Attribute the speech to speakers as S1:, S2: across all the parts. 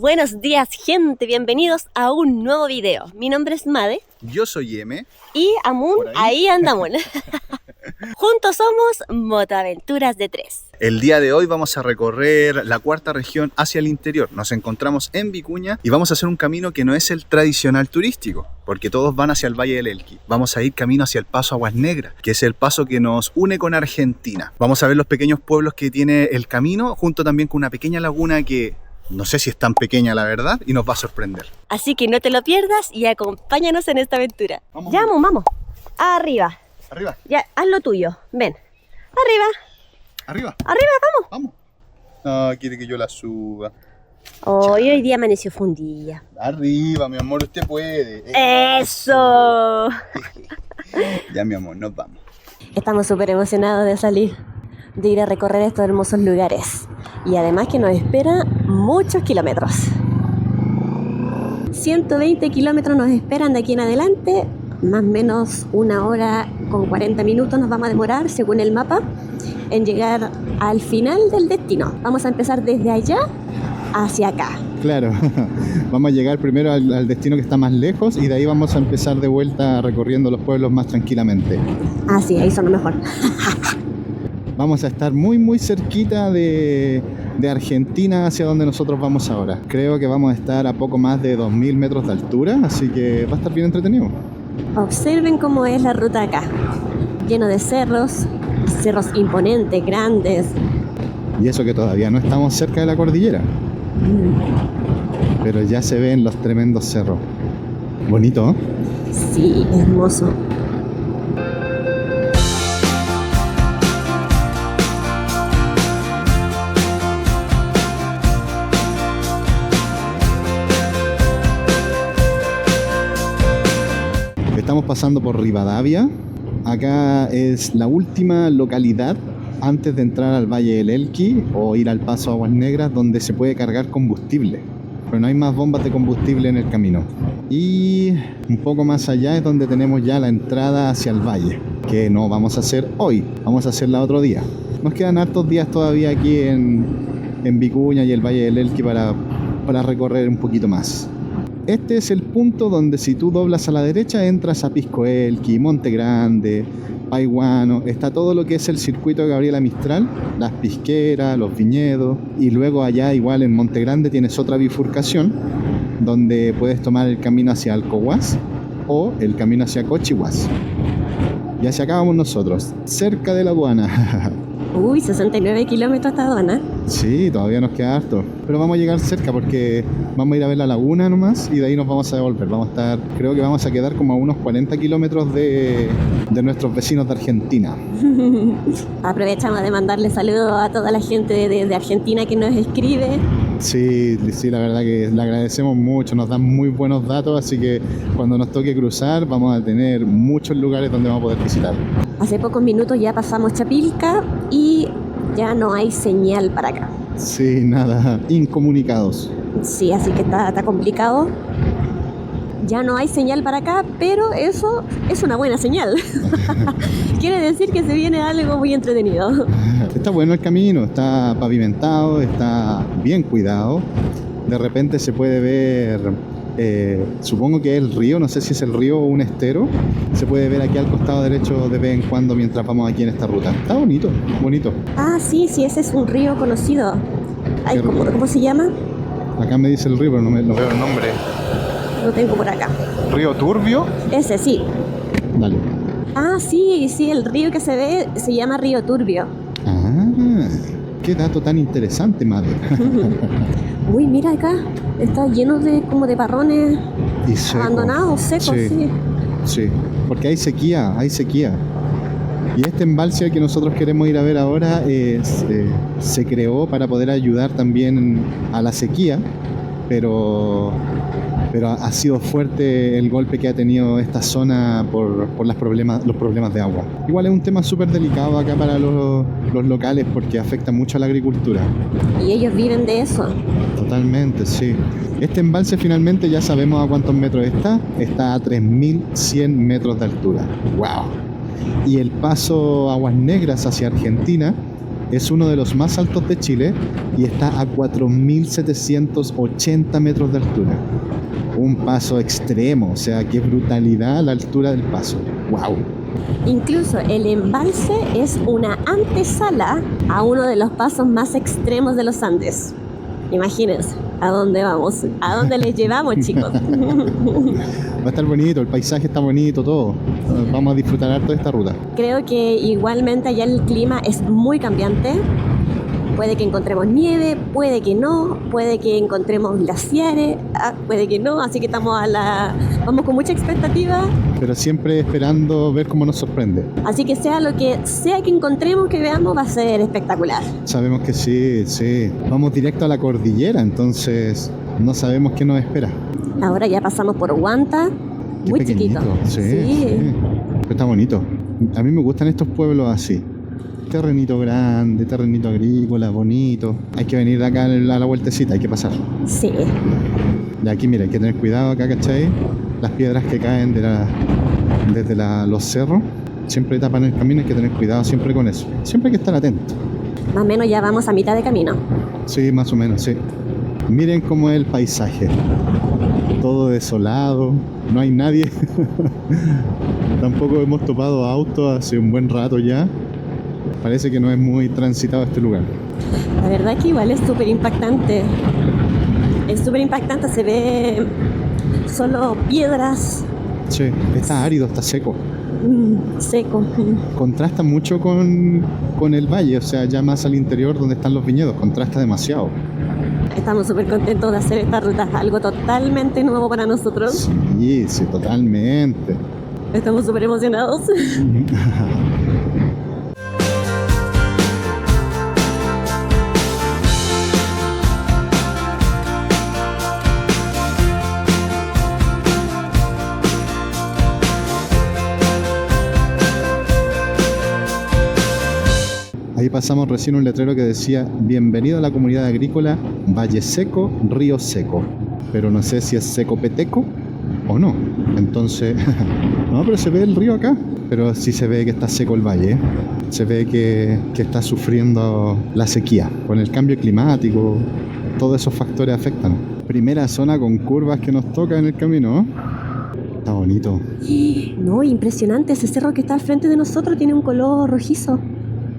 S1: Buenos días, gente, bienvenidos a un nuevo video. Mi nombre es Made.
S2: Yo soy M.
S1: Y Amun, ahí andamos. Juntos somos Motoaventuras de 3.
S2: El día de hoy vamos a recorrer la cuarta región hacia el interior. Nos encontramos en Vicuña y vamos a hacer un camino que no es el tradicional turístico, porque todos van hacia el Valle del Elqui. Vamos a ir camino hacia el paso Aguas Negras, que es el paso que nos une con Argentina. Vamos a ver los pequeños pueblos que tiene el camino, junto también con una pequeña laguna que no sé si es tan pequeña, la verdad, y nos va a sorprender.
S1: Así que no te lo pierdas y acompáñanos en esta aventura.
S2: Vamos.
S1: Ya, Amun, vamos. Arriba.
S2: Arriba.
S1: Ya, haz lo tuyo. Ven. Arriba.
S2: Arriba.
S1: Arriba, vamos.
S2: Vamos. No, quiere que yo la suba.
S1: Hoy día amaneció fundilla.
S2: Arriba, mi amor, usted puede.
S1: ¡Eso!
S2: Ya, mi amor, nos vamos.
S1: Estamos súper emocionados de salir, de ir a recorrer estos hermosos lugares. Y además que nos espera muchos kilómetros. 120 kilómetros nos esperan de aquí en adelante. Más o menos 1 hora con 40 minutos nos vamos a demorar, según el mapa, en llegar al final del destino. Vamos a empezar desde allá hacia acá.
S3: Claro, vamos a llegar primero al destino que está más lejos y de ahí vamos a empezar de vuelta recorriendo los pueblos más tranquilamente.
S1: Ah, sí, ahí sonó mejor.
S3: Vamos a estar muy cerquita de Argentina, hacia donde nosotros vamos ahora. Creo que vamos a estar a poco más de 2000 metros de altura, así que va a estar bien entretenido.
S1: Observen cómo es la ruta acá. Lleno de cerros, cerros imponentes, grandes.
S3: Y eso que todavía no estamos cerca de la cordillera. Pero ya se ven los tremendos cerros. Bonito, ¿eh?
S1: Sí, hermoso.
S3: Estamos pasando por Rivadavia. Acá es la última localidad antes de entrar al Valle del Elqui o ir al paso Aguas Negras, donde se puede cargar combustible. Pero no hay más bombas de combustible en el camino. Y un poco más allá es donde tenemos ya la entrada hacia el valle, que no vamos a hacer hoy, vamos a hacerla otro día. Nos quedan hartos días todavía aquí en Vicuña y el Valle del Elqui para recorrer un poquito más. Este es el punto donde si tú doblas a la derecha entras a Pisco Elqui, Monte Grande, Paihuano. Está todo lo que es el circuito de Gabriela Mistral, las pisqueras, los viñedos. Y luego allá igual en Monte Grande tienes otra bifurcación donde puedes tomar el camino hacia Alcohuas o el camino hacia Cochihuas. Y hacia acá vamos nosotros, cerca de la aduana.
S1: Uy, 69 kilómetros hasta aduana.
S3: Sí, todavía nos queda harto. Pero vamos a llegar cerca porque vamos a ir a ver la laguna nomás y de ahí nos vamos a devolver. Creo que vamos a quedar como a unos 40 kilómetros de nuestros vecinos de Argentina.
S1: Aprovechamos de mandarle saludos a toda la gente de Argentina que nos escribe.
S3: Sí, la verdad que le agradecemos mucho, nos dan muy buenos datos, así que cuando nos toque cruzar vamos a tener muchos lugares donde vamos a poder visitar.
S1: Hace pocos minutos ya pasamos Chapilca y ya no hay señal para acá.
S3: Sí, nada, incomunicados.
S1: Sí, así que está complicado. Ya no hay señal para acá, pero eso es una buena señal. Quiere decir que se viene algo muy entretenido.
S3: Está bueno el camino, está pavimentado, está bien cuidado. De repente se puede ver, supongo que es el río, no sé si es el río o un estero. Se puede ver aquí al costado derecho de vez en cuando mientras vamos aquí en esta ruta. Está bonito, bonito.
S1: Ah, sí, ese es un río conocido. Ay, ¿cómo se llama?
S3: Acá me dice el río, pero no veo el nombre.
S1: Lo tengo por acá.
S3: ¿Río Turbio?
S1: Ese, sí.
S3: Dale.
S1: Ah, sí, el río que se ve se llama Río Turbio.
S3: Ah, qué dato tan interesante, madre.
S1: Uy, mira acá, está lleno de barrones
S3: y seco.
S1: Abandonados, secos, sí.
S3: Sí, porque hay sequía. Y este embalse al que nosotros queremos ir a ver ahora se creó para poder ayudar también a la sequía, pero ha sido fuerte el golpe que ha tenido esta zona por los problemas de agua. Igual es un tema súper delicado acá para los locales porque afecta mucho a la agricultura.
S1: Y ellos viven de eso.
S3: Totalmente, sí. Este embalse finalmente ya sabemos a cuántos metros está a 3100 metros de altura. ¡Wow! Y el paso Aguas Negras hacia Argentina Es uno de los más altos de Chile y está a 4.780 metros de altura. Un paso extremo, o sea, qué brutalidad la altura del paso. ¡Wow!
S1: Incluso el embalse es una antesala a uno de los pasos más extremos de los Andes. Imagínense, ¿a dónde vamos? ¿A dónde les llevamos, chicos?
S3: Va a estar bonito, el paisaje está bonito, todo. Vamos a disfrutar harto de esta ruta.
S1: Creo que igualmente allá el clima es muy cambiante. Puede que encontremos nieve, puede que no, puede que encontremos glaciares, puede que no, así que vamos con mucha expectativa.
S3: Pero siempre esperando ver cómo nos sorprende.
S1: Así que sea lo que sea que encontremos, que veamos, va a ser espectacular.
S3: Sabemos que sí, sí. Vamos directo a la cordillera, entonces no sabemos qué nos espera.
S1: Ahora ya pasamos por Huanta,
S3: Qué
S1: muy
S3: pequeñito.
S1: chiquito.
S3: Sí, sí. Pero está bonito. A mí me gustan estos pueblos así. Terrenito grande, terrenito agrícola, bonito. Hay que venir de acá a la vueltecita, hay que pasar.
S1: Sí.
S3: Y aquí, mira, hay que tener cuidado acá, ¿cachai? Las piedras que caen desde los cerros siempre tapan el camino, hay que tener cuidado siempre con eso. Siempre hay que estar atento.
S1: Más o menos ya vamos a mitad de camino.
S3: Sí, más o menos, sí. Miren cómo es el paisaje. Todo desolado, no hay nadie. Tampoco hemos topado autos hace un buen rato ya. Parece que no es muy transitado este lugar.
S1: La verdad que igual es súper impactante. Es súper impactante, se ve solo piedras,
S3: Sí, está árido, está seco.
S1: seco.
S3: Contrasta mucho con el valle, o sea, ya más al interior donde están los viñedos, contrasta demasiado.
S1: Estamos súper contentos de hacer esta ruta, algo totalmente nuevo para nosotros.
S3: Sí, sí, totalmente.
S1: Estamos súper emocionados.
S3: Ahí pasamos recién un letrero que decía: bienvenido a la comunidad agrícola Valle Seco, Río Seco. Pero no sé si es seco peteco o no. Entonces, no, pero se ve el río acá. Pero sí se ve que está seco el valle, ¿eh? Se ve que está sufriendo la sequía. Con el cambio climático, todos esos factores afectan. Primera zona con curvas que nos toca en el camino, ¿eh? Está bonito.
S1: No, impresionante, ese cerro que está al frente de nosotros tiene un color rojizo.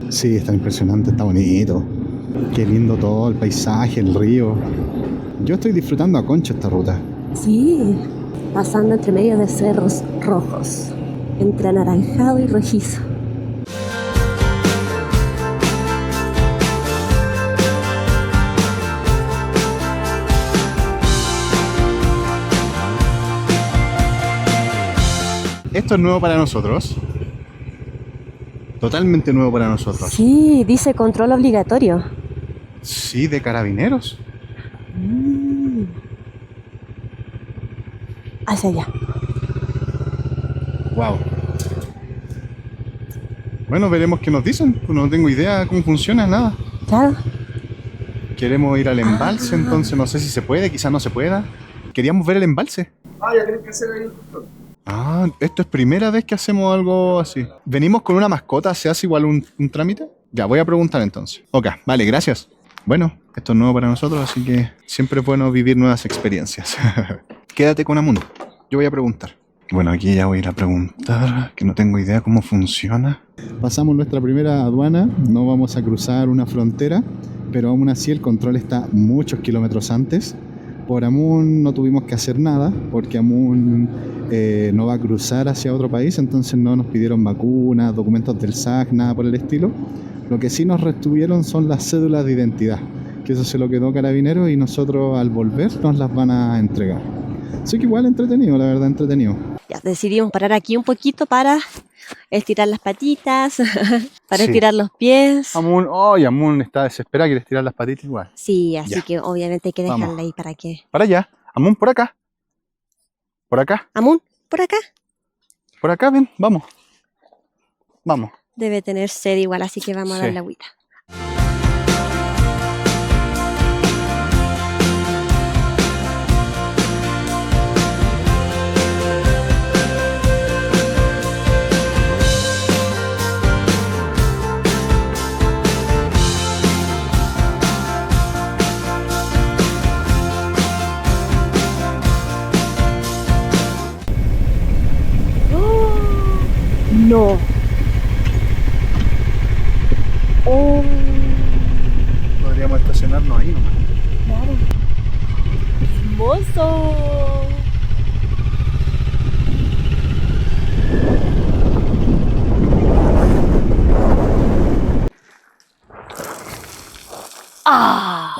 S3: Sí, está impresionante, está bonito. Qué lindo todo, el paisaje, el río. Yo estoy disfrutando a concho esta ruta.
S1: Sí, pasando entre medio de cerros rojos, entre anaranjado y rojizo.
S3: Esto es nuevo para nosotros. Totalmente nuevo para nosotros.
S1: Sí, dice control obligatorio.
S3: Sí, de carabineros.
S1: Hacia allá.
S3: Wow. Bueno, veremos qué nos dicen. No tengo idea cómo funciona, nada.
S1: Claro.
S3: Queremos ir al embalse, entonces no sé si se puede, quizás no se pueda. Queríamos ver el embalse.
S2: Ya tienes que hacer ahí el control.
S3: Ah, esto es primera vez que hacemos algo así. ¿Venimos con una mascota? ¿Se hace igual un trámite? Ya, voy a preguntar entonces. Ok, vale, gracias. Bueno, esto es nuevo para nosotros, así que siempre es bueno vivir nuevas experiencias. Quédate con Amun, yo voy a preguntar. Bueno, aquí ya voy a ir a preguntar, que no tengo idea cómo funciona. Pasamos nuestra primera aduana, no vamos a cruzar una frontera, pero aún así el control está muchos kilómetros antes. Por Amun no tuvimos que hacer nada, porque Amun no va a cruzar hacia otro país, entonces no nos pidieron vacunas, documentos del SAC, nada por el estilo. Lo que sí nos retuvieron son las cédulas de identidad, que eso se lo quedó Carabineros y nosotros al volver nos las van a entregar. Así que igual entretenido, la verdad, entretenido.
S1: Ya decidimos parar aquí un poquito para estirar las patitas, para
S3: Sí.
S1: estirar los pies.
S3: Amun, Amun está desesperada, quiere estirar las patitas igual.
S1: Sí, así
S3: Ya.
S1: que obviamente hay que dejarla
S3: Vamos.
S1: ahí para que...
S3: Para allá, Amun, por acá. Por acá,
S1: Amun, por acá.
S3: ven, vamos. Vamos.
S1: Debe tener sed igual, así que vamos a
S3: Sí.
S1: darle agüita. No. Oh,
S2: Podríamos estacionarnos ahí nomás.
S1: claro. Hermoso. Ah.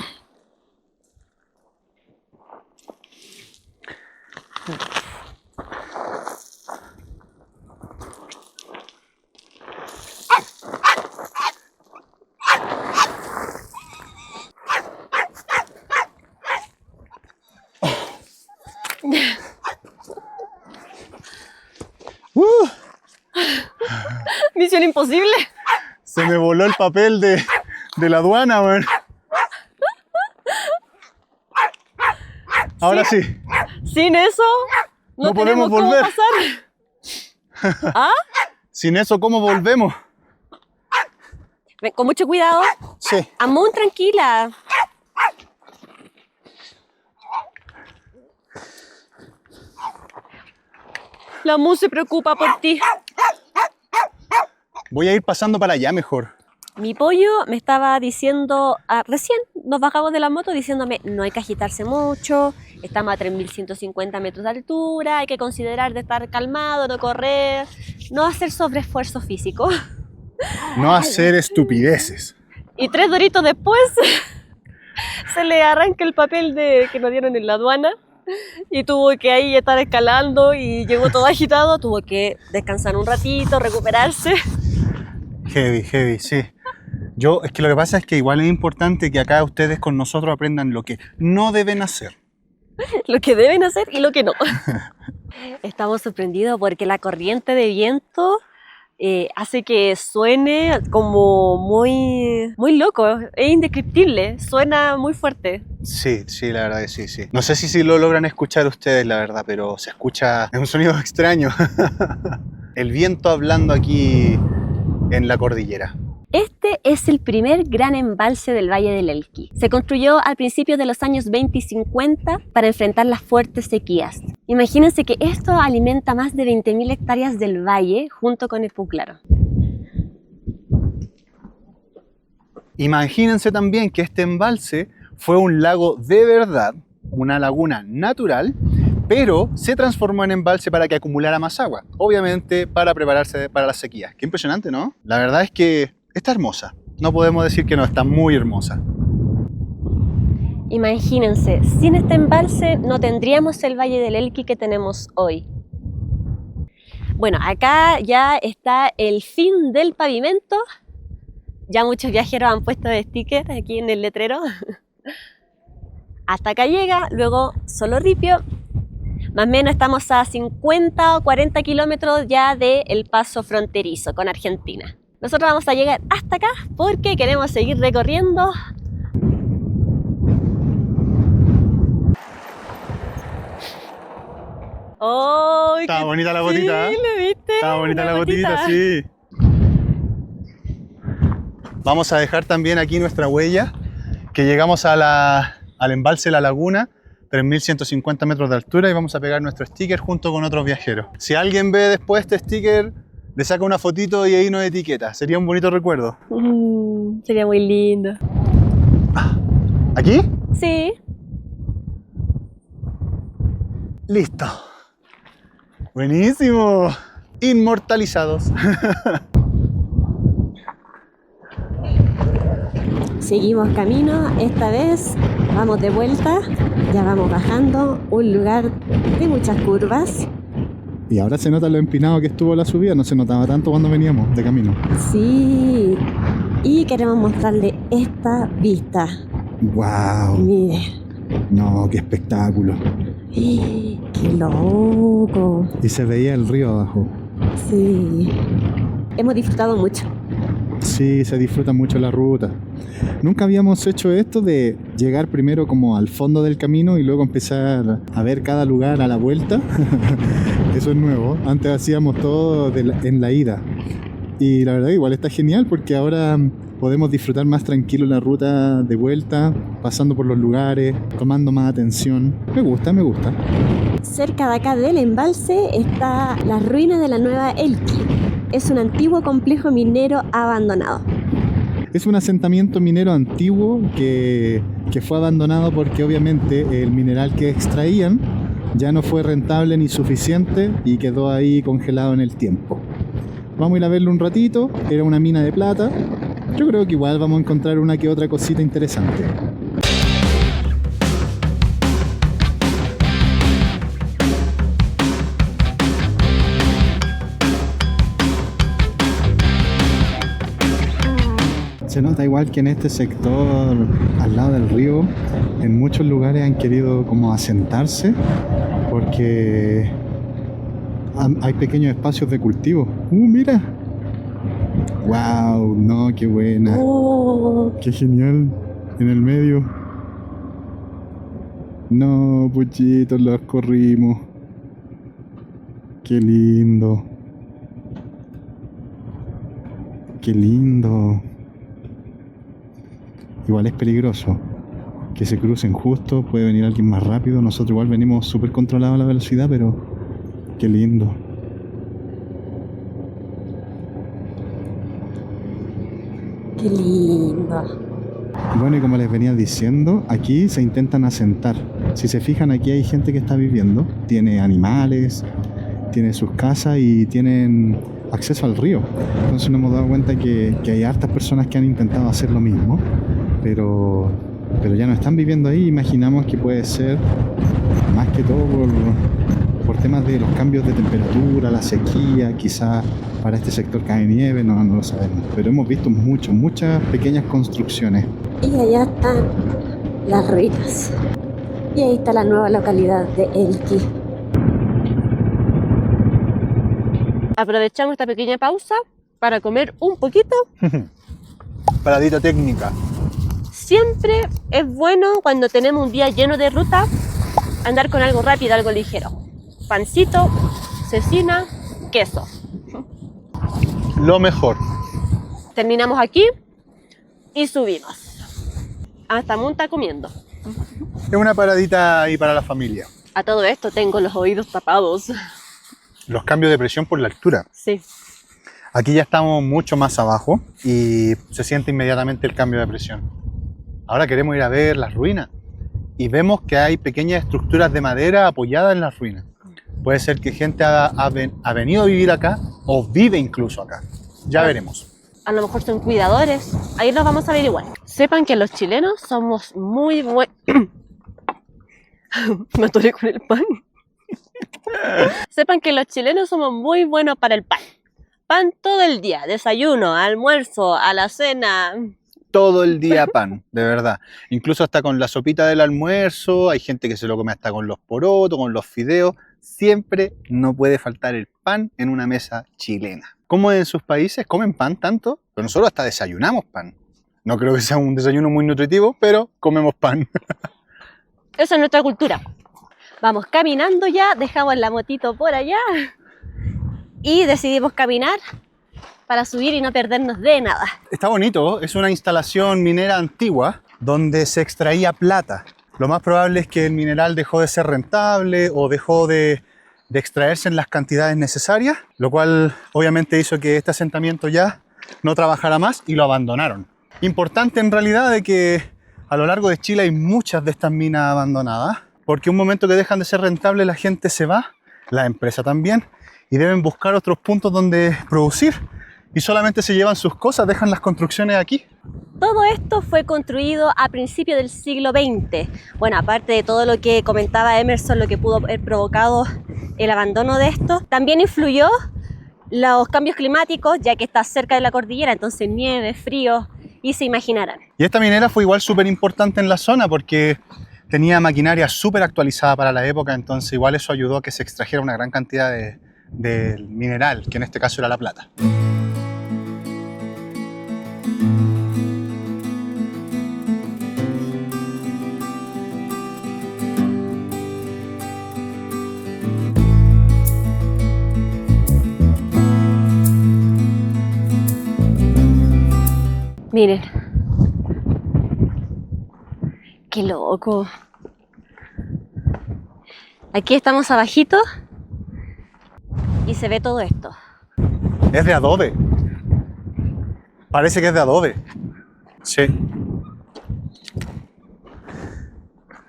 S1: Misión imposible.
S2: Se me voló el papel de la aduana, weón. Ahora sí.
S1: Sin eso
S2: No
S1: tenemos
S2: podemos
S1: cómo
S2: volver.
S1: pasar. ¿Ah?
S2: Sin eso, ¿cómo volvemos?
S1: Ven, con mucho cuidado.
S2: Sí.
S1: Amón, tranquila. La Mu se preocupa por ti.
S2: Voy a ir pasando para allá mejor.
S1: Mi pollo me estaba diciendo, recién nos bajamos de la moto diciéndome no hay que agitarse mucho, estamos a 3.150 metros de altura, hay que considerar de estar calmado, no correr, no hacer sobreesfuerzo físico.
S2: No hacer estupideces.
S1: Y 3 doritos después se le arranca el papel que nos dieron en la aduana y tuvo que ahí estar escalando y llegó todo agitado, tuvo que descansar un ratito, recuperarse.
S2: Heavy, sí. Es que lo que pasa es que igual es importante que acá ustedes con nosotros aprendan lo que no deben hacer.
S1: Lo que deben hacer y lo que no. Estamos sorprendidos porque la corriente de viento hace que suene como muy loco, es indescriptible, suena muy fuerte.
S2: Sí, la verdad que sí. No sé si lo logran escuchar ustedes, la verdad, pero se escucha, es un sonido extraño. El viento hablando aquí en la cordillera.
S1: Este es el primer gran embalse del Valle del Elqui. Se construyó al principio de los años 20 y 50 para enfrentar las fuertes sequías. Imagínense que esto alimenta más de 20.000 hectáreas del valle junto con el Puclaro.
S2: Imagínense también que este embalse fue un lago de verdad, una laguna natural, pero se transformó en embalse para que acumulara más agua, obviamente para prepararse para las sequías. Qué impresionante, ¿no? La verdad es que está hermosa, no podemos decir que no, está muy hermosa.
S1: Imagínense, sin este embalse no tendríamos el Valle del Elqui que tenemos hoy. Bueno, acá ya está el fin del pavimento. Ya muchos viajeros han puesto de sticker aquí en el letrero. Hasta acá llega, luego solo Ripio. Más o menos estamos a 50 o 40 kilómetros ya del paso fronterizo con Argentina. Nosotros vamos a llegar hasta acá porque queremos seguir recorriendo. ¡Oh!
S2: Estaba bonita la gotita,
S1: Sí,
S2: ¿eh?
S1: ¿lo viste?
S2: Estaba bonita
S1: Una
S2: la gotita, sí. Vamos a dejar también aquí nuestra huella, que llegamos al embalse La Laguna, 3.150 metros de altura, y vamos a pegar nuestro sticker junto con otros viajeros. Si alguien ve después este sticker, le saca una fotito y ahí nos etiqueta. Sería un bonito recuerdo.
S1: Sería muy lindo.
S2: ¿Aquí?
S1: Sí.
S2: Listo. Buenísimo. Inmortalizados.
S1: Seguimos camino, esta vez vamos de vuelta, ya vamos bajando, un lugar de muchas curvas.
S3: Y ahora se nota lo empinado que estuvo la subida, no se notaba tanto cuando veníamos de camino.
S1: Sí, y queremos mostrarle esta vista.
S3: ¡Wow!
S1: Mire,
S3: No, qué espectáculo.
S1: qué loco.
S3: Y se veía el río abajo.
S1: Sí, hemos disfrutado mucho.
S3: Sí, se disfruta mucho la ruta. Nunca habíamos hecho esto de llegar primero como al fondo del camino y luego empezar a ver cada lugar a la vuelta. Eso es nuevo. Antes hacíamos todo en la ida. Y la verdad igual está genial porque ahora podemos disfrutar más tranquilo la ruta de vuelta, pasando por los lugares, tomando más atención. Me gusta, me gusta.
S1: Cerca de acá del embalse está las ruinas de la Nueva Elqui. es un antiguo complejo minero abandonado.
S3: Es un asentamiento minero antiguo que fue abandonado porque obviamente el mineral que extraían ya no fue rentable ni suficiente y quedó ahí congelado en el tiempo. Vamos a ir a verlo un ratito. Era una mina de plata. Yo creo que igual vamos a encontrar una que otra cosita interesante. Se nota igual que en este sector, al lado del río, en muchos lugares han querido como asentarse porque hay pequeños espacios de cultivo. ¡Mira! ¡Wow! No, qué buena.
S1: Oh.
S3: ¡Qué genial! En el medio. No, puchitos, los corrimos. ¡Qué lindo! ¡Qué lindo! Igual es peligroso que se crucen justo, puede venir alguien más rápido. Nosotros igual venimos súper controlados a la velocidad, pero qué lindo.
S1: Qué lindo.
S3: Bueno, y como les venía diciendo, aquí se intentan asentar. Si se fijan, aquí hay gente que está viviendo, tiene animales, tiene sus casas y tienen acceso al río. Entonces nos hemos dado cuenta que hay hartas personas que han intentado hacer lo mismo, pero ya no están viviendo ahí. Imaginamos que puede ser más que todo por temas de los cambios de temperatura, la sequía, quizás para este sector cae nieve, no lo sabemos. Pero hemos visto muchas pequeñas construcciones.
S1: Y allá están las ruinas. Y ahí está la nueva localidad de Elqui. Aprovechamos esta pequeña pausa para comer un poquito.
S2: Paradita técnica.
S1: Siempre es bueno cuando tenemos un día lleno de ruta andar con algo rápido, algo ligero. Pancito, cecina, queso.
S2: Lo mejor.
S1: Terminamos aquí y subimos. Hasta Munta comiendo.
S2: Es una paradita ahí para la familia.
S1: A todo esto tengo los oídos tapados.
S2: Los cambios de presión por la altura.
S1: Sí.
S2: Aquí ya estamos mucho más abajo y se siente inmediatamente el cambio de presión. Ahora queremos ir a ver las ruinas y vemos que hay pequeñas estructuras de madera apoyadas en las ruinas. Puede ser que gente ha venido a vivir acá o vive incluso acá. Ya veremos.
S1: A lo mejor son cuidadores. Ahí los vamos a averiguar. Sepan que los chilenos somos muy buenos. Me atoré con el pan. Sepan que los chilenos somos muy buenos para el pan. Pan todo el día. Desayuno, almuerzo, a la cena.
S2: Todo el día pan, de verdad. Incluso hasta con la sopita del almuerzo. Hay gente que se lo come hasta con los porotos, con los fideos. Siempre no puede faltar el pan en una mesa chilena. ¿Cómo en sus países comen pan tanto? Pero nosotros hasta desayunamos pan. No creo que sea un desayuno muy nutritivo, pero comemos pan.
S1: Esa es nuestra cultura. Vamos caminando ya, dejamos la motito por allá y decidimos caminar para subir y no perdernos de nada.
S2: Está bonito, es una instalación minera antigua donde se extraía plata. Lo más probable es que el mineral dejó de ser rentable o dejó de extraerse en las cantidades necesarias, lo cual obviamente hizo que este asentamiento ya no trabajara más y lo abandonaron. Importante en realidad de que a lo largo de Chile hay muchas de estas minas abandonadas, porque un momento que dejan de ser rentables la gente se va, la empresa también, y deben buscar otros puntos donde producir y solamente se llevan sus cosas, dejan las construcciones aquí.
S1: Todo esto fue construido a principios del siglo XX. Bueno, aparte de todo lo que comentaba Emerson, lo que pudo haber provocado el abandono de esto, también influyó los cambios climáticos, ya que está cerca de la cordillera, entonces nieve, frío, y se imaginarán.
S2: Y esta minera fue igual súper importante en la zona porque tenía maquinaria súper actualizada para la época, entonces igual eso ayudó a que se extrajera una gran cantidad de mineral, que en este caso era la plata.
S1: Miren. ¡Qué loco! Aquí estamos abajito y se ve todo esto.
S2: Es de adobe. Parece que es de adobe. Sí.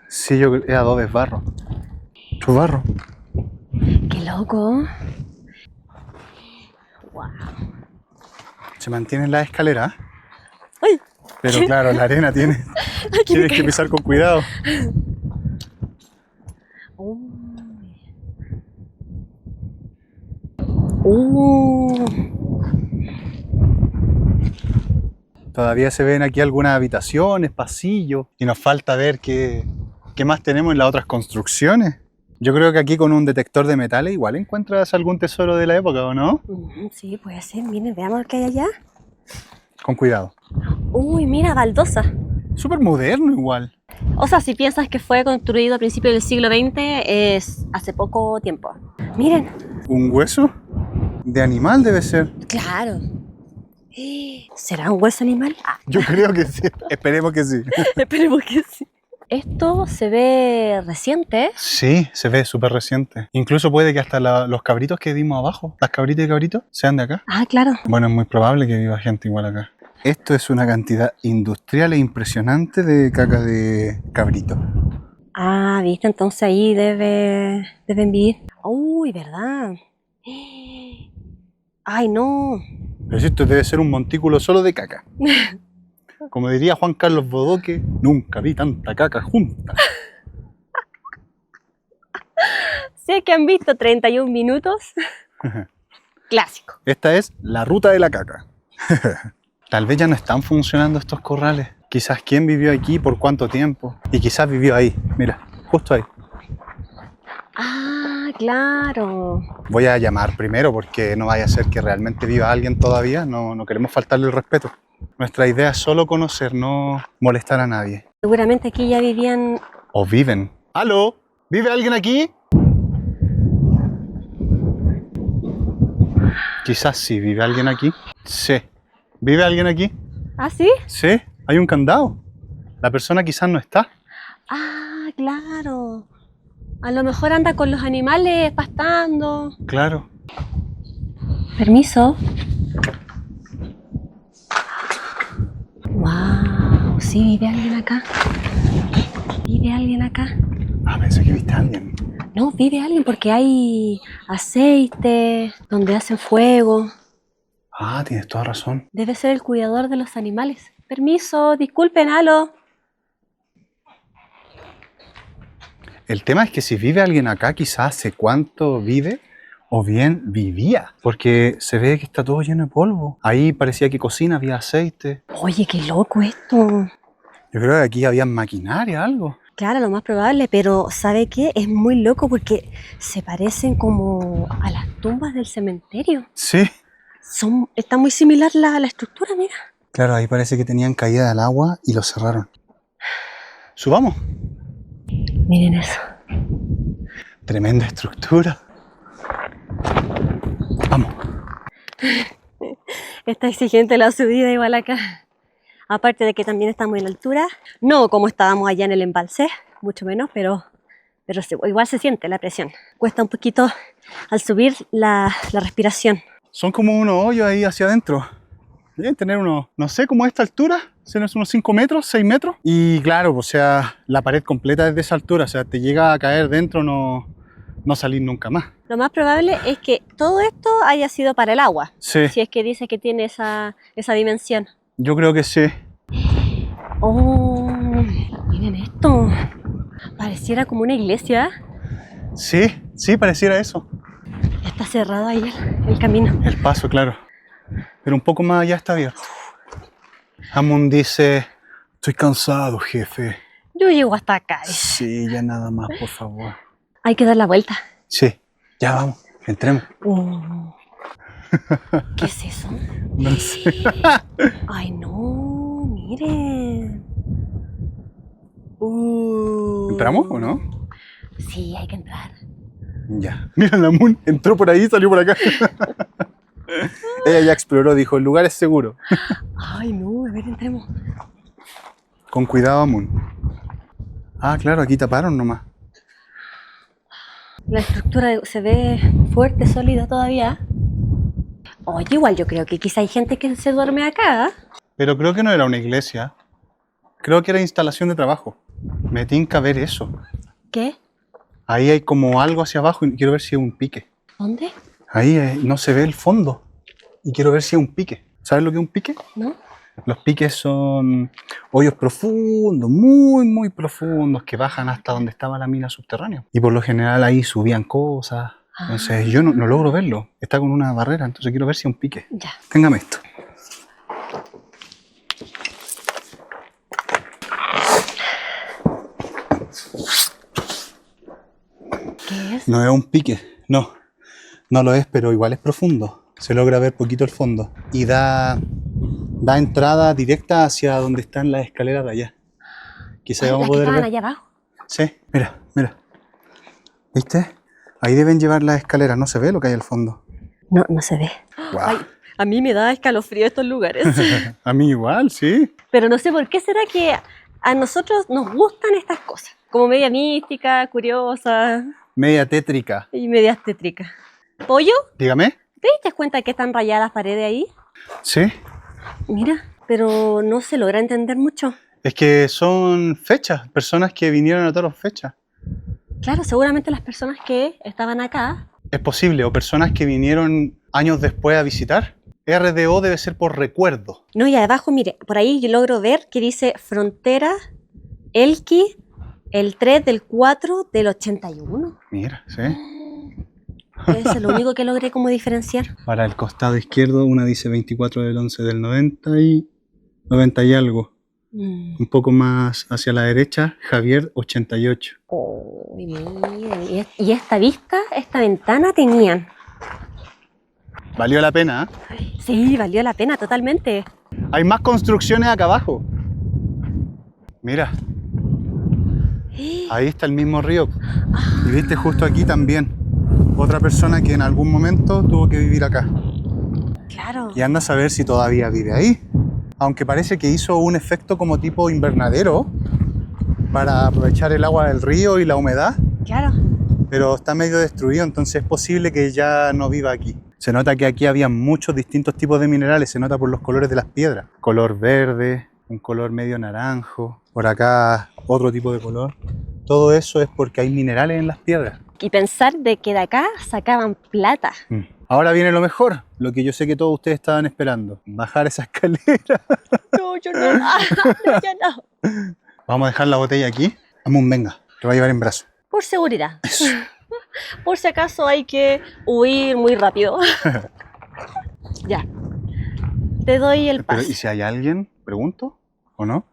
S2: Sí, yo creo que es adobe, es barro. Tu barro.
S1: ¡Qué loco! ¡Wow!
S2: Se mantiene en la escalera.
S1: ¡Ay!
S2: Pero claro, la arena tiene.
S1: Aquí me
S2: Tienes que pisar con cuidado. Todavía se ven aquí algunas habitaciones, pasillos. Y nos falta ver qué más tenemos en las otras construcciones. Yo creo que aquí con un detector de metales igual encuentras algún tesoro de la época, ¿o no?
S1: Sí, puede ser. Miren, veamos qué hay allá.
S2: Con cuidado.
S1: Uy, mira, baldosa.
S2: Súper moderno igual.
S1: O sea, si piensas que fue construido a principios del siglo XX, es hace poco tiempo. Miren.
S2: ¿Un hueso? De animal debe ser.
S1: Claro. ¿Será un hueso animal?
S2: Yo creo que sí. Esperemos que sí.
S1: Esperemos que sí. Esto se ve reciente.
S2: Sí, se ve súper reciente. Incluso puede que hasta los cabritos que vimos abajo, las cabritas y cabritos, sean de acá.
S1: Ah, claro.
S2: Bueno, es muy probable que viva gente igual acá. Esto es una cantidad industrial e impresionante de caca de cabrito.
S1: Ah, viste, entonces ahí deben vivir. Uy, ¿verdad? Ay, no.
S2: Pero esto debe ser un montículo solo de caca. Como diría Juan Carlos Bodoque, nunca vi tanta caca junta.
S1: Sé que han visto 31 minutos. Clásico.
S2: Esta es la ruta de la caca. Tal vez ya no están funcionando estos corrales. Quizás quién vivió aquí, por cuánto tiempo. Y quizás vivió ahí. Mira, justo ahí.
S1: Ah, claro.
S2: Voy a llamar primero porque no vaya a ser que realmente viva alguien todavía. No queremos faltarle el respeto. Nuestra idea es solo conocer, no molestar a nadie.
S1: Seguramente aquí ya vivían...
S2: O viven. ¿Aló? ¿Vive alguien aquí? Quizás sí, ¿vive alguien aquí? Sí. ¿Vive alguien aquí?
S1: ¿Ah, sí?
S2: Sí, hay un candado. La persona quizás no está.
S1: Ah, claro. A lo mejor anda con los animales pastando.
S2: Claro.
S1: Permiso. Wow, sí, vive alguien acá. Vive alguien acá.
S2: Ah, pensé que viste a alguien.
S1: No, vive alguien porque hay aceite, donde hacen fuego.
S2: Ah, tienes toda razón.
S1: Debe ser el cuidador de los animales. Permiso, disculpen, aló.
S2: El tema es que si vive alguien acá, quizás hace cuánto vive o bien vivía. Porque se ve que está todo lleno de polvo. Ahí parecía que cocina, había aceite.
S1: Oye, qué loco esto.
S2: Yo creo que aquí había maquinaria, algo.
S1: Claro, lo más probable, pero ¿sabe qué? Es muy loco porque se parecen como a las tumbas del cementerio.
S2: Sí.
S1: Está muy similar la estructura, mira.
S2: Claro, ahí parece que tenían caída del agua y lo cerraron. Subamos.
S1: Miren eso.
S2: Tremenda estructura. Vamos.
S1: Está exigente la subida igual acá. Aparte de que también estamos en altura. No como estábamos allá en el embalse, mucho menos, pero igual se siente la presión. Cuesta un poquito al subir la respiración.
S2: Son como unos hoyos ahí hacia adentro. Deben tener unos, no sé, como a esta altura, unos 5 metros, 6 metros. Y claro, o sea, la pared completa es de esa altura, o sea, te llega a caer dentro, no salir nunca más.
S1: Lo más probable es que todo esto haya sido para el agua.
S2: Sí.
S1: Si es que dice que tiene esa dimensión.
S2: Yo creo que sí.
S1: Oh, miren esto. Pareciera como una iglesia.
S2: Sí, pareciera eso.
S1: Está cerrado ahí el camino.
S2: El paso, claro. Pero un poco más allá está abierto. Hammond dice, estoy cansado, jefe.
S1: Yo llego hasta acá.
S2: Sí, ya nada más, por favor.
S1: Hay que dar la vuelta.
S2: Sí, ya vamos, entremos.
S1: ¿Qué es eso?
S2: No sé.
S1: Ay, no, miren.
S2: ¿Entramos o no?
S1: Sí, hay que entrar.
S2: Ya. Mira, la Moon entró por ahí y salió por acá. Ella ya exploró, dijo, el lugar es seguro.
S1: Ay, no, a ver, entremos.
S2: Con cuidado, Moon. Ah, claro, aquí taparon nomás.
S1: La estructura se ve fuerte, sólida todavía. Oye, igual yo creo que quizá hay gente que se duerme acá. ¿Eh?
S2: Pero creo que no era una iglesia. Creo que era instalación de trabajo. Me tinca ver eso.
S1: ¿Qué?
S2: Ahí hay como algo hacia abajo y quiero ver si es un pique.
S1: ¿Dónde?
S2: Ahí no se ve el fondo y quiero ver si es un pique. ¿Sabes lo que es un pique?
S1: ¿No?
S2: Los piques son hoyos profundos, muy, muy profundos, que bajan hasta donde estaba la mina subterránea. Y por lo general ahí subían cosas. Entonces yo no logro verlo. Está con una barrera, entonces quiero ver si es un pique.
S1: Ya.
S2: Téngame esto.
S1: ¿Qué es?
S2: No es un pique, no lo es, pero igual es profundo. Se logra ver poquito el fondo y da entrada directa hacia donde están las escaleras de allá. Quizá vamos a poder ver.
S1: Allá abajo.
S2: Sí, mira. ¿Viste? Ahí deben llevar las escaleras, no se ve lo que hay al fondo.
S1: No se ve.
S2: Wow.
S1: Ay, a mí me da escalofrío estos lugares.
S2: A mí igual, sí.
S1: Pero no sé por qué será que a nosotros nos gustan estas cosas. Como media mística, curiosa
S2: Media tétrica.
S1: y medias tétricas. ¿Pollo?
S2: Dígame.
S1: ¿Te diste cuenta que están rayadas las paredes ahí?
S2: Sí.
S1: Mira, pero no se logra entender mucho.
S2: Es que son fechas, personas que vinieron a todas las fechas.
S1: Claro, seguramente las personas que estaban acá.
S2: Es posible, o personas que vinieron años después a visitar. RDO debe ser por recuerdo.
S1: No, y abajo, mire, por ahí yo logro ver que dice Frontera Elqui, el 3 del 4 del 81.
S2: Mira, sí.
S1: Es lo único que logré como diferenciar.
S2: Para el costado izquierdo, una dice 24 del 11 del 90 y algo. Un poco más hacia la derecha, Javier 88.
S1: Oh, miren, y esta vista, esta ventana tenían.
S2: Valió la pena, ¿eh?
S1: Sí, valió la pena totalmente.
S2: Hay más construcciones acá abajo. Mira, ahí está el mismo río. Y viste justo aquí también. Otra persona que en algún momento tuvo que vivir acá.
S1: Claro.
S2: Y anda a saber si todavía vive ahí. Aunque parece que hizo un efecto como tipo invernadero para aprovechar el agua del río y la humedad.
S1: Claro.
S2: Pero está medio destruido, entonces es posible que ya no viva aquí. Se nota que aquí había muchos distintos tipos de minerales, se nota por los colores de las piedras. Color verde, un color medio naranjo, por acá otro tipo de color. Todo eso es porque hay minerales en las piedras.
S1: Y pensar de que de acá sacaban plata.
S2: Ahora viene lo mejor, lo que yo sé que todos ustedes estaban esperando. Bajar esa escalera.
S1: No, yo no. No, ya no.
S2: Vamos a dejar la botella aquí. Amun, venga, te voy a llevar en brazo.
S1: Por seguridad.
S2: Eso.
S1: Por si acaso hay que huir muy rápido. Ya. Te doy el
S2: Pero,
S1: pase.
S2: ¿y si hay alguien? Pregunto, ¿o no?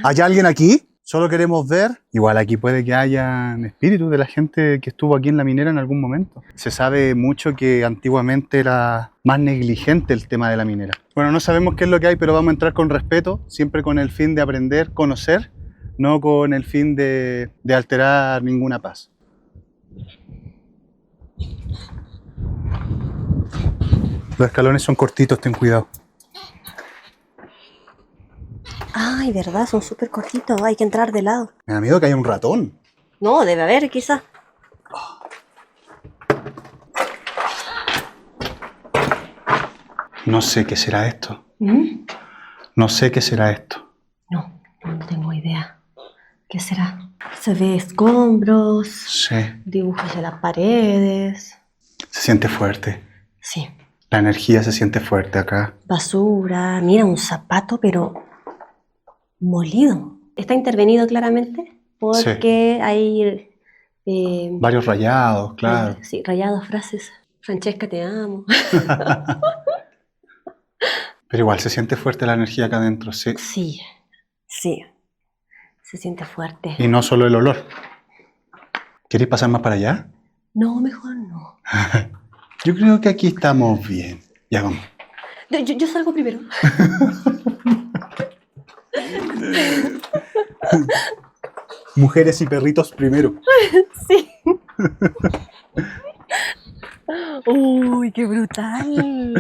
S2: ¿Hay alguien aquí? Solo queremos ver. Igual aquí puede que hayan espíritus de la gente que estuvo aquí en la minera en algún momento. Se sabe mucho que antiguamente era más negligente el tema de la minera. Bueno, no sabemos qué es lo que hay, pero vamos a entrar con respeto, siempre con el fin de aprender, conocer, no con el fin de alterar ninguna paz. Los escalones son cortitos, ten cuidado.
S1: Ay, verdad, son súper cortitos. Hay que entrar de lado.
S2: Me da miedo que haya un ratón.
S1: No, debe haber, quizás.
S2: No sé qué será esto.
S1: ¿Mm?
S2: No sé qué será esto.
S1: No tengo idea. ¿Qué será? Se ve escombros,
S2: Sí,
S1: dibujos en las paredes.
S2: se siente fuerte.
S1: Sí.
S2: La energía se siente fuerte acá.
S1: Basura. Mira, un zapato, pero molido. Está intervenido claramente porque hay...
S2: Varios rayados, claro.
S1: Sí, rayados, frases. Francesca, te amo.
S2: Pero igual se siente fuerte la energía acá adentro, sí.
S1: Sí. Se siente fuerte.
S2: Y no solo el olor. ¿Queréis pasar más para allá?
S1: No, mejor no.
S2: Yo creo que aquí estamos bien. Ya vamos.
S1: Yo salgo primero.
S2: Mujeres y perritos primero.
S1: Sí. Uy, qué brutal.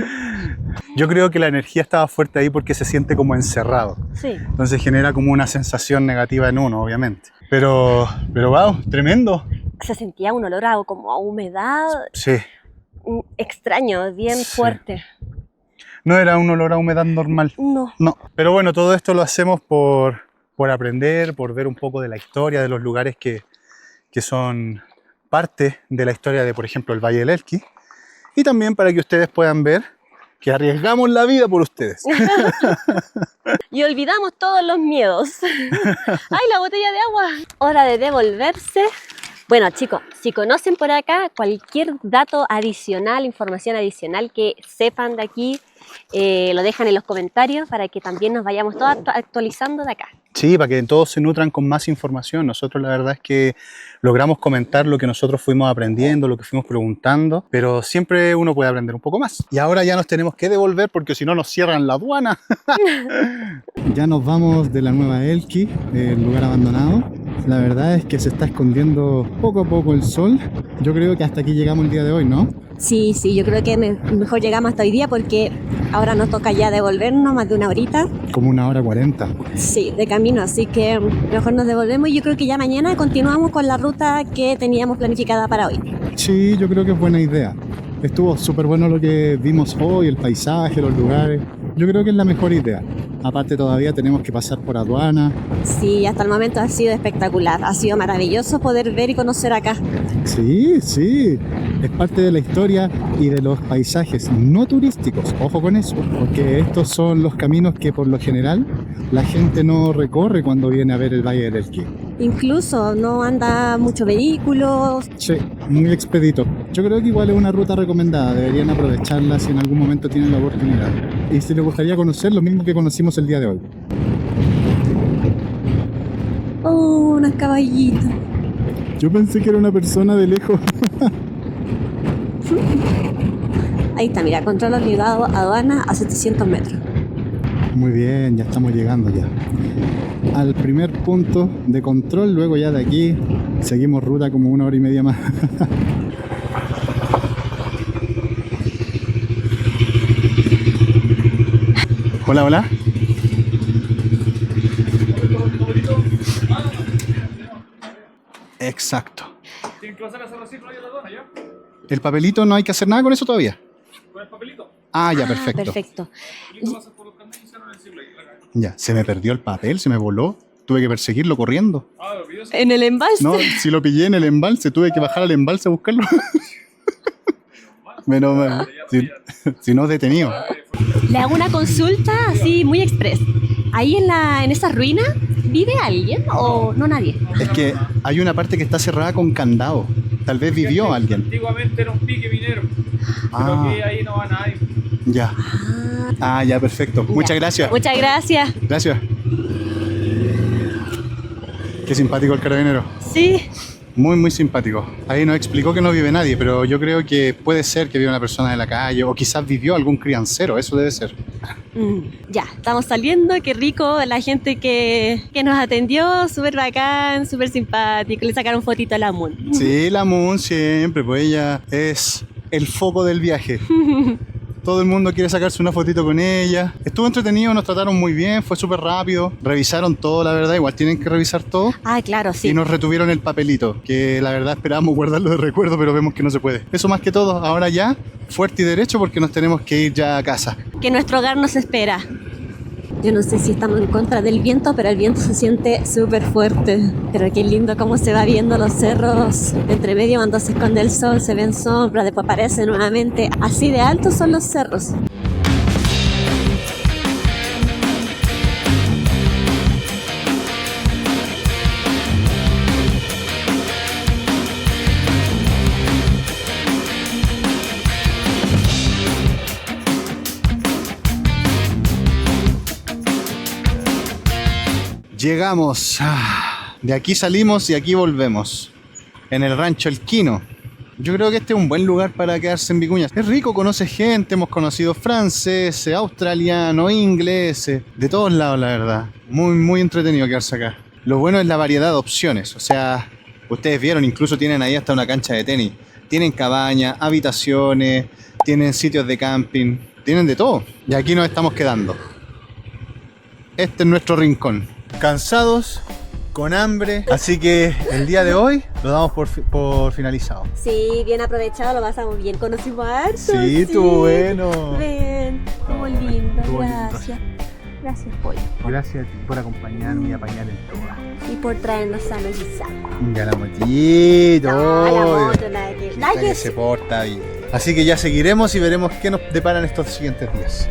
S2: Yo creo que la energía estaba fuerte ahí porque se siente como encerrado.
S1: Sí.
S2: Entonces genera como una sensación negativa en uno, obviamente. Pero wow, tremendo.
S1: Se sentía un olor como a humedad
S2: Sí.
S1: extraño, bien
S2: Sí.
S1: fuerte.
S2: No era un olor a humedad normal.
S1: No.
S2: No. Pero bueno, todo esto lo hacemos por aprender, por ver un poco de la historia de los lugares que son parte de la historia de, por ejemplo, el Valle del Elqui. Y también para que ustedes puedan ver que arriesgamos la vida por ustedes.
S1: Y olvidamos todos los miedos. ¡Ay, la botella de agua! Hora de devolverse. Bueno, chicos, si conocen por acá cualquier dato adicional, información adicional que sepan de aquí, lo dejan en los comentarios para que también nos vayamos todos actualizando de acá.
S2: Sí, para que todos se nutran con más información. Nosotros la verdad es que logramos comentar lo que nosotros fuimos aprendiendo, lo que fuimos preguntando, pero siempre uno puede aprender un poco más. Y ahora ya nos tenemos que devolver porque si no nos cierran la aduana.
S3: Ya nos vamos de la Nueva Elqui, el lugar abandonado. La verdad es que se está escondiendo poco a poco el sol. Yo creo que hasta aquí llegamos el día de hoy, ¿no?
S1: Sí, yo creo que mejor llegamos hasta hoy día porque ahora nos toca ya devolvernos más de una horita.
S3: Como 1h40.
S1: Sí, de camino, así que mejor nos devolvemos y yo creo que ya mañana continuamos con la ruta que teníamos planificada para hoy.
S3: Sí, yo creo que es buena idea. Estuvo súper bueno lo que vimos hoy, el paisaje, los lugares. Yo creo que es la mejor idea. Aparte todavía tenemos que pasar por aduana.
S1: Sí, hasta el momento ha sido espectacular. Ha sido maravilloso poder ver y conocer acá.
S3: Sí, es parte de la historia y de los paisajes no turísticos. Ojo con eso, porque estos son los caminos que por lo general la gente no recorre cuando viene a ver el Valle del Elqui.
S1: Incluso no anda mucho vehículos.
S3: Sí, muy expedito. Yo creo que igual es una ruta recomendada, deberían aprovecharla si en algún momento tienen la oportunidad. Y si les gustaría conocer lo mismo que conocimos el día de hoy.
S1: Oh, unas caballitas.
S3: Yo pensé que era una persona de lejos.
S1: Ahí está, mira, control obligado, aduana a 700 metros.
S3: Muy bien, ya estamos llegando ya al primer punto de control. Luego ya de aquí seguimos ruta como 1h30 más.
S2: Hola, hola. Exacto.
S4: Tienen que pasar a ese reciclo ahí a la aduana, ¿ya?
S2: ¿El papelito no hay que hacer nada con eso todavía?
S4: Con el papelito.
S2: Ah, ya, perfecto.
S1: Perfecto.
S4: Listo, pasas por los carnes y hicieron el ciclo ahí. Acá.
S2: Ya, se me perdió el papel, se me voló. Tuve que perseguirlo corriendo.
S4: Ah, lo pidió.
S1: En el embalse.
S2: No, si lo pillé en el embalse, tuve que bajar al embalse a buscarlo. Menos mal. Si no, detenido.
S1: Le hago una consulta así muy express. Ahí en esa ruina, ¿vive alguien o no nadie?
S2: Es que hay una parte que está cerrada con candado. Tal vez vivió alguien.
S4: Antiguamente era un pique minero.
S2: Ah.
S4: Pero que ahí no va nadie.
S2: Ya. Ah, ya, perfecto. Muchas gracias.
S1: Muchas gracias.
S2: Gracias. Qué simpático el carabinero.
S1: Sí.
S2: Muy, muy simpático. Ahí nos explicó que no vive nadie, pero yo creo que puede ser que viva una persona de la calle o quizás vivió algún criancero, eso debe ser.
S1: Ya, estamos saliendo, qué rico la gente que nos atendió, súper bacán, súper simpático, le sacaron fotito a la Moon.
S2: Sí, la Moon siempre, pues ella es el foco del viaje. Todo el mundo quiere sacarse una fotito con ella. Estuvo entretenido, nos trataron muy bien, fue súper rápido. Revisaron todo, la verdad, igual tienen que revisar todo.
S1: Ah, claro, sí.
S2: Y nos retuvieron el papelito, que la verdad esperábamos guardarlo de recuerdo, pero vemos que no se puede. Eso más que todo, ahora ya, fuerte y derecho porque nos tenemos que ir ya a casa.
S1: Que nuestro hogar nos espera. Yo no sé si estamos en contra del viento, pero el viento se siente súper fuerte. Pero qué lindo cómo se va viendo los cerros. Entre medio cuando se esconde el sol se ven sombras, después aparece nuevamente. Así de altos son los cerros.
S2: Llegamos. De aquí salimos y aquí volvemos. En el rancho El Quino. Yo creo que este es un buen lugar para quedarse en Vicuña. Es rico, conoce gente, hemos conocido franceses, australianos, ingleses, de todos lados la verdad. Muy, muy entretenido quedarse acá. Lo bueno es la variedad de opciones. O sea, ustedes vieron, incluso tienen ahí hasta una cancha de tenis. Tienen cabañas, habitaciones, tienen sitios de camping, tienen de todo. Y aquí nos estamos quedando. Este es nuestro rincón. Cansados, con hambre, así que el día de hoy lo damos por finalizado.
S1: Sí, bien aprovechado, lo pasamos bien. Conocimos a harto.
S2: Sí, tú bueno.
S1: Ven. bien. Estuvo lindo,
S2: estuvo lindo.
S1: gracias. Gracias, Pollo.
S2: Gracias por acompañarme y apañar en todas.
S1: Y por traernos sanos y sanos.
S2: Ya la motito.
S1: No, la moto, nada que... Nada que
S2: se porta bien. Así que ya seguiremos y veremos qué nos deparan estos siguientes días.